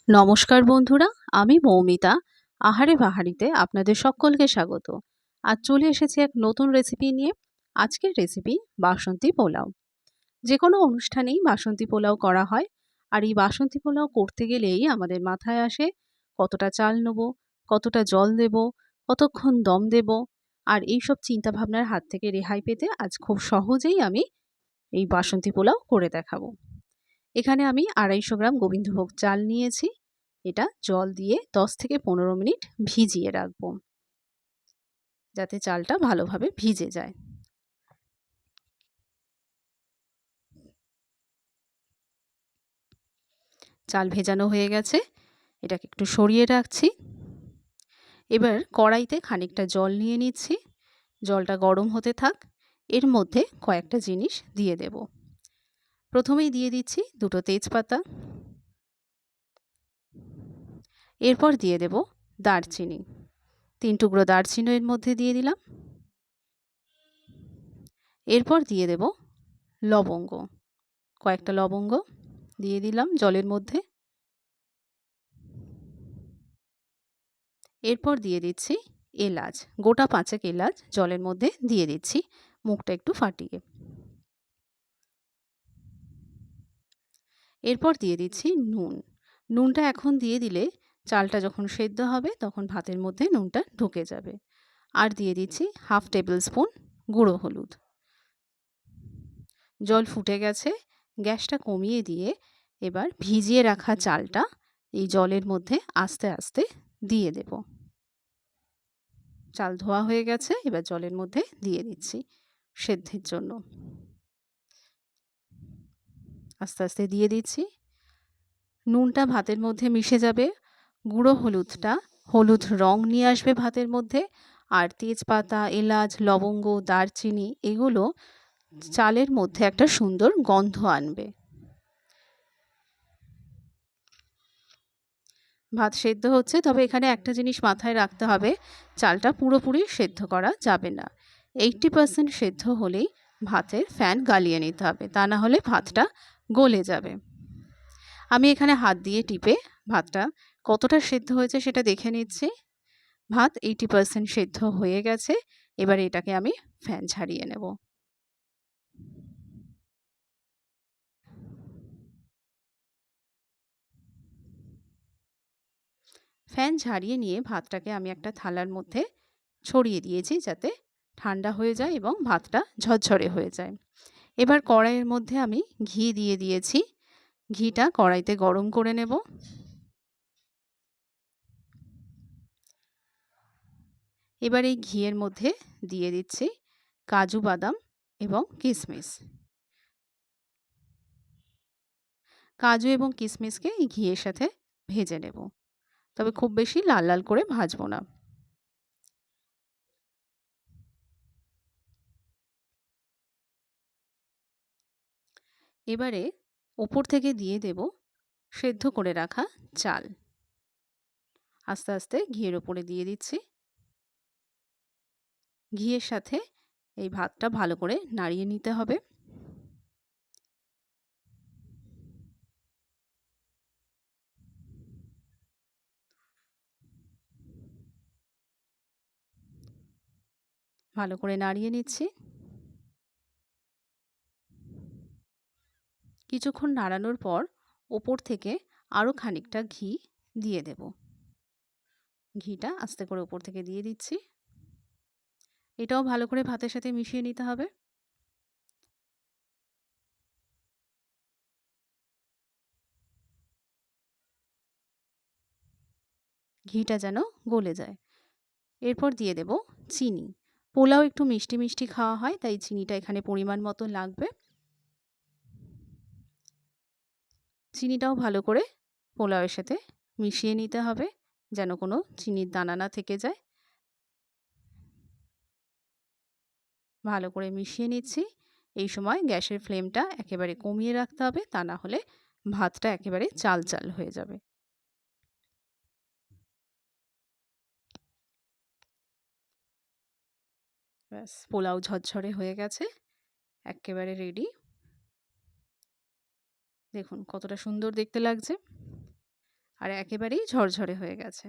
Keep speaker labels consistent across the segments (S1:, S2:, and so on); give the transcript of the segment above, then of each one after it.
S1: নমস্কার বন্ধুরা, আমি মৌমিতা। আহারে বাহারিতে আপনাদের সকলকে স্বাগত। আজ চলে এসেছি এক নতুন রেসিপি নিয়ে। আজকের রেসিপি বাসন্তী পোলাও। যে কোনো অনুষ্ঠানেই বাসন্তী পোলাও করা হয়। আর এই বাসন্তী পোলাও করতে গেলেই আমাদের মাথায় আসে কতটা চাল নেব, কতটা জল দেব, কতক্ষণ দম দেব। আর এইসব চিন্তাভাবনার হাত থেকে রেহাই পেতে আজ খুব সহজেই আমি এই বাসন্তী পোলাও করে দেখাবো। এখানে আমি 250 গ্রাম গোবিন্দভোগ চাল নিয়েছি। এটা জল দিয়ে 10 থেকে 15 মিনিট ভিজিয়ে রাখবো, যাতে চালটা ভালোভাবে ভিজে যায়। চাল ভেজানো হয়ে গেছে, এটাকে একটু সরিয়ে রাখছি। এবার কড়াইতে খানিকটা জল নিয়ে নিচ্ছি। জলটা গরম হতে থাক, এর মধ্যে কয়েকটা জিনিস দিয়ে দেব। প্রথমেই দিয়ে দিচ্ছি 2টো তেজপাতা। এরপর দিয়ে দেব দারচিনি, 3 টুকরো দারচিনি এর মধ্যে দিয়ে দিলাম। এরপর দিয়ে দেব লবঙ্গ, কয়েকটা লবঙ্গ দিয়ে দিলাম জলের মধ্যে। এরপর দিয়ে দিচ্ছি এলাচ, গোটা 5 এলাচ জলের মধ্যে দিয়ে দিচ্ছি, মুখটা একটু ফাটিয়ে। এরপর দিয়ে দিচ্ছি নুন। নুনটা এখন দিয়ে দিলে চালটা যখন সেদ্ধ হবে তখন ভাতের মধ্যে নুনটা ঢুকে যাবে। আর দিয়ে দিচ্ছি 1/2 টেবিল স্পুন গুঁড়ো হলুদ। জল ফুটে গেছে, গ্যাসটা কমিয়ে দিয়ে এবার ভিজিয়ে রাখা চালটা এই জলের মধ্যে আস্তে আস্তে দিয়ে দেব। চাল ধোয়া হয়ে গেছে, এবার জলের মধ্যে দিয়ে দিচ্ছি সেদ্ধের জন্য। আস্তে আস্তে দিয়ে দিচ্ছি। নুনটা ভাতের মধ্যে মিশে যাবে, গুঁড়ো হলুদটা হলুদ রং নিয়ে আসবে ভাতের মধ্যে। আর তেজপাতা, এলাচ, লবঙ্গ, দারচিনি এগুলো চালের মধ্যে একটা সুন্দর গন্ধ আনবে। ভাত সেদ্ধ হচ্ছে, তবে এখানে একটা জিনিস মাথায় রাখতে হবে, চালটা পুরোপুরি সেদ্ধ করা যাবে না। 80% সেদ্ধ হলেই ভাতের ফ্যান গালিয়ে নিতে হবে, তা না হলে ভাতটা গলে যাবে। আমি এখানে হাত দিয়ে টিপে ভাতটা কতটা সেদ্ধ হয়েছে সেটা দেখে নিচ্ছি। ভাত 80% সেদ্ধ হয়ে গেছে। এবার এটাকে আমি ফ্যান ঝাড়িয়ে নেব। ফ্যান ঝাড়িয়ে নিয়ে ভাতটাকে আমি একটা থালার মধ্যে ছড়িয়ে দিয়েছি, যাতে ঠান্ডা হয়ে যায় এবং ভাতটা ঝরঝরে হয়ে যায়। এবার কড়াইয়ের মধ্যে আমি ঘি দিয়ে দিয়েছি। ঘিটা কড়াইতে গরম করে নেব। এবার এই ঘিয়ের মধ্যে দিয়ে দিচ্ছি কাজু বাদাম এবং কিশমিশ। কাজু এবং কিশমিশকে এই ঘিয়ের সাথে ভেজে নেব, তবে খুব বেশি লাল লাল করে ভাজবো না। এবারে ওপর থেকে দিয়ে দেব সেদ্ধ করে রাখা চাল। আস্তে আস্তে ঘিয়ের ওপরে দিয়ে দিচ্ছি। ঘিয়ের সাথে এই ভাতটা ভালো করে নাড়িয়ে নিতে হবে। ভালো করে নাড়িয়ে নিচ্ছি। কিছুক্ষণ নাড়ানোর পর ওপর থেকে আরও খানিকটা ঘি দিয়ে দেব। ঘিটা আস্তে করে ওপর থেকে দিয়ে দিচ্ছি। এটাও ভালো করে ভাতের সাথে মিশিয়ে নিতে হবে। ঘিটা যেন গলে যায়। এরপর দিয়ে দেব চিনি। পোলাও একটু মিষ্টি মিষ্টি খাওয়া হয়, তাই চিনিটা এখানে পরিমাণ মতো লাগবে। চিনিটাও ভালো করে পোলাওয়ের সাথে মিশিয়ে নিতে হবে, যেন কোনো চিনির দানা না থেকে যায়। ভালো করে মিশিয়ে নিচ্ছি। এই সময় গ্যাসের ফ্লেমটা একেবারে কমিয়ে রাখতে হবে, তা না হলে ভাতটা একেবারে চাল চাল হয়ে যাবে। ব্যাস, পোলাও ঝরঝরে হয়ে গেছে, একেবারে রেডি। দেখুন কতটা সুন্দর দেখতে লাগছে। আর একেবারেই ঝরঝরে হয়ে গেছে।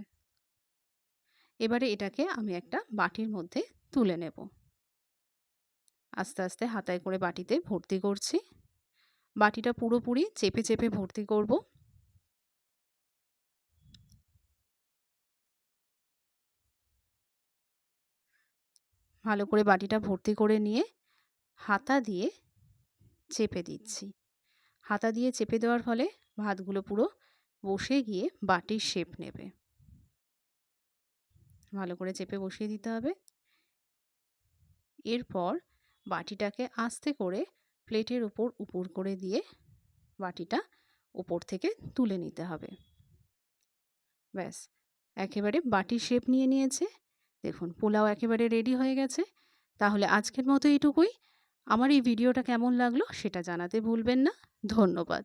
S1: এবারে এটাকে আমি একটা বাটির মধ্যে তুলে নেব। আস্তে, আস্তে হাতায় করে বাটিতে ভর্তি করছি। বাটিটা পুরোপুরি চেপে, চেপে ভর্তি করব। ভালো করে বাটিটা ভর্তি করে নিয়ে হাতা দিয়ে চেপে দিচ্ছি। হাতা দিয়ে চেপে দেওয়ার ফলে ভাতগুলো পুরো বসে গিয়ে বাটির শেপ নেবে। ভালো করে চেপে বসিয়ে দিতে হবে। এরপর বাটিটাকে আস্তে করে প্লেটের উপর উপুড় করে দিয়ে বাটিটা উপর থেকে তুলে নিতে হবে। ব্যাস, একেবারে বাটির শেপ নিয়ে নিয়েছে। দেখুন পোলাও একেবারে রেডি হয়ে গেছে। তাহলে আজকের মতো এইটুকুই। আমার এই ভিডিওটা কেমন লাগলো সেটা জানাতে ভুলবেন না। ধন্যবাদ।